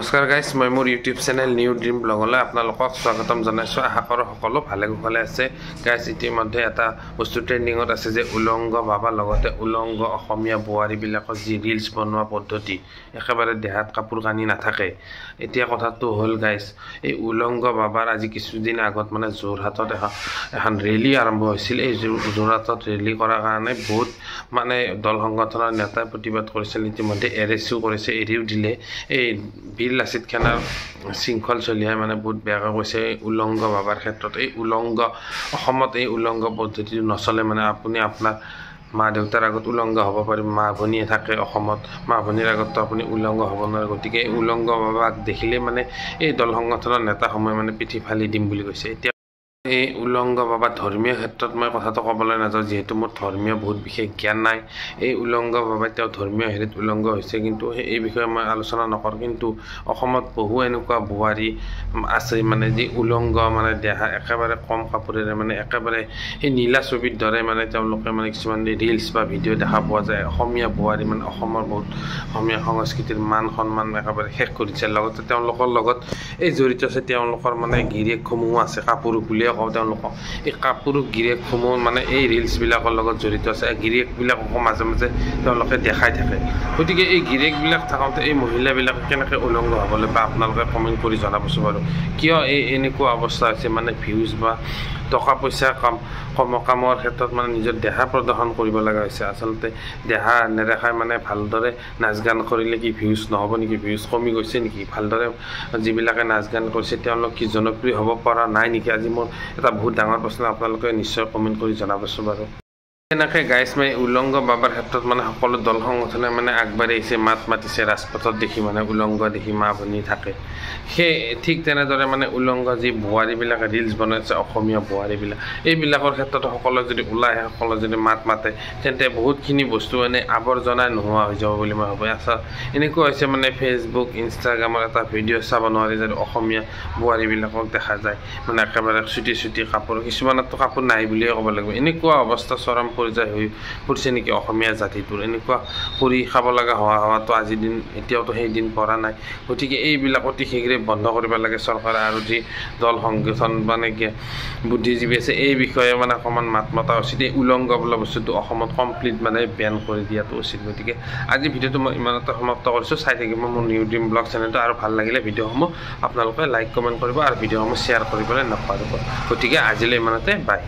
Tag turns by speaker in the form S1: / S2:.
S1: নমস্কাৰ গাইজ, মই মোৰ ইউটিউব চেনেল নিউ ড্ৰিম ব্লগলৈ আপোনালোকক স্বাগতম জনাইছোঁ। আশা কৰোঁ সকলো ভালে কুশলে আছে। গাইজ, ইতিমধ্যে এটা বস্তু ট্ৰেণ্ডিঙত আছে যে উলংগ বাবা লগতে উলংগ অসমীয়া বোৱাৰীবিলাকৰ যি ৰিলছ বনোৱা পদ্ধতি, একেবাৰে দেহাত কাপোৰ কানি নাথাকে। এতিয়া কথাটো হ'ল গাইজ, এই উলংগ বাবাৰ আজি কিছুদিন আগত যোৰহাটত এখন ৰেলী আৰম্ভ হৈছিল। এই যোৰহাটত ৰেলী কৰাৰ কাৰণে বহুত দল সংগঠনৰ নেতাই প্ৰতিবাদ কৰিছিল। ইতিমধ্যে এৰেষ্টো কৰিছে, এৰিও দিলে। এই বীৰ লাচিত খানৰ শৃংখল চলিয়াই বহুত বেয়াকৈ কৈছে উলংগ বাবাৰ ক্ষেত্ৰত। এই উলংগ অসমত এই উলংগ পদ্ধতিটো নচলে। আপুনি আপোনাৰ মা দেউতাৰ আগত উলংগ হ'ব পাৰিব, মা ভনীয়ে থাকে অসমত, মা ভনীৰ আগততো আপুনি উলংগ হ'ব নোৱাৰে। গতিকে এই উলংগ বাবাক দেখিলে এই দল সংগঠনৰ নেতাসমূহে পিঠি ফালি দিম বুলি কৈছে। এতিয়া এই উলংগ বাবা ধৰ্মীয় ক্ষেত্ৰত মই কথাটো ক'বলৈ নাযাওঁ, যিহেতু মোৰ ধৰ্মীয় বহুত বিশেষ জ্ঞান নাই। এই উলংগ বাবাই তেওঁ ধৰ্মীয় হেৰিত উলংগ হৈছে, কিন্তু এই বিষয়ে মই আলোচনা নকৰোঁ। কিন্তু অসমত বহু এনেকুৱা বোৱাৰী আছে যি উলংগ দেহা একেবাৰে কম কাপোৰেৰে একেবাৰে সেই নীলা ছবিৰ দৰে তেওঁলোকে কিছুমান ৰিলছ বা ভিডিঅ' দেখা পোৱা যায়। অসমীয়া বোৱাৰী অসমৰ বহুত অসমীয়া সংস্কৃতিৰ মান সন্মান একেবাৰে শেষ কৰিছে। লগতে তেওঁলোকৰ লগত এই জড়িত আছে তেওঁলোকৰ গিৰিয়েকসমূহো আছে, কাপোৰ বুলিয়ে কওঁ তেওঁলোকক। এই কাপোৰ গিৰিয়েকসমূহ এই ৰিলছবিলাকৰ লগত জড়িত আছে। গিৰিয়েকবিলাককো মাজে মাজে তেওঁলোকে দেখাই থাকে। গতিকে এই গিৰিয়েকবিলাক থাকোঁতে এই মহিলাবিলাকে কেনেকৈ উলংগ হ'বলৈ বা আপোনালোকে কমেণ্ট কৰি জনাবচোন বাৰু, কিয় এনেকুৱা অৱস্থা হৈছে। ভিউজ বা টকা পইচা কামৰ ক্ষেত্ৰত নিজৰ দেহা প্ৰদৰ্শন কৰিব লগা হৈছে। আচলতে দেহা নেদেখাই ভালদৰে নাচ গান কৰিলে কি ভিউজ নহ'ব নেকি? ভিউজ কমি গৈছে নেকি? ভালদৰে যিবিলাকে নাচ গান কৰিছে তেওঁলোক কি জনপ্ৰিয় হ'ব পৰা নাই নেকি? আজি মোৰ এটা বহুত ডাঙৰ প্ৰশ্ন, আপোনালোকে নিশ্চয় কমেণ্ট কৰি জনাবচোন বাৰু। এনেকৈ গাইজ, উলংগ বাবাৰ ক্ষেত্ৰত সকলো দল সংগঠনে আগবাঢ়ি আহিছে, মাত মাতিছে। ৰাজপথত দেখি উলংগ দেখি মা ভনী থাকে। সেই ঠিক তেনেদৰে উলংগ যি বোৱাৰীবিলাকে ৰিলছ বনাইছে, অসমীয়া বোৱাৰীবিলাক, এইবিলাকৰ ক্ষেত্ৰত সকলোৱে যদি ওলাই আহে, সকলোৱে যদি মাত মাতে, তেন্তে বহুতখিনি বস্তু আৱৰ্জনাই নোহোৱা হৈ যাব বুলি মই ভাবোঁ। এনেকুৱা হৈছে ফেচবুক ইনষ্টাগ্ৰামৰ এটা ভিডিঅ' চাব নোৱাৰি যে অসমীয়া বোৱাৰীবিলাকক দেখা যায় একেবাৰে চুটি চুটি কাপোৰ, কিছুমানতো কাপোৰ নাই বুলিয়ে ক'ব লাগিব। এনেকুৱা অৱস্থা চৰম পৰ্যায় হৈ পৰিছে নেকি অসমীয়া জাতিটোৰ? এনেকুৱা কৰি খাব লগা হোৱাটো আজিৰ দিন, এতিয়াওতো সেই দিন পৰা নাই। গতিকে এইবিলাক অতি শীঘ্ৰে বন্ধ কৰিব লাগে চৰকাৰে, আৰু যি দল সংগঠন বুদ্ধিজীৱী আছে এই বিষয়ে অকণমান মাত মতা উচিত। এই উলংগ বোলা বস্তুটো অসমত কমপ্লিট বেন কৰি দিয়াটো উচিত। গতিকে আজি ভিডিঅ'টো মই ইমানতে সমাপ্ত কৰিছোঁ। চাই থাকিব মোৰ নিউ ড্ৰিম ব্লগ চেনেলটো, আৰু ভাল লাগিলে ভিডিঅ'সমূহ আপোনালোকে লাইক কমেণ্ট কৰিব আৰু ভিডিঅ'সমূহ শ্বেয়াৰ কৰিবলৈ নাপাহৰিব। গতিকে আজিলৈ ইমানতে, বাই।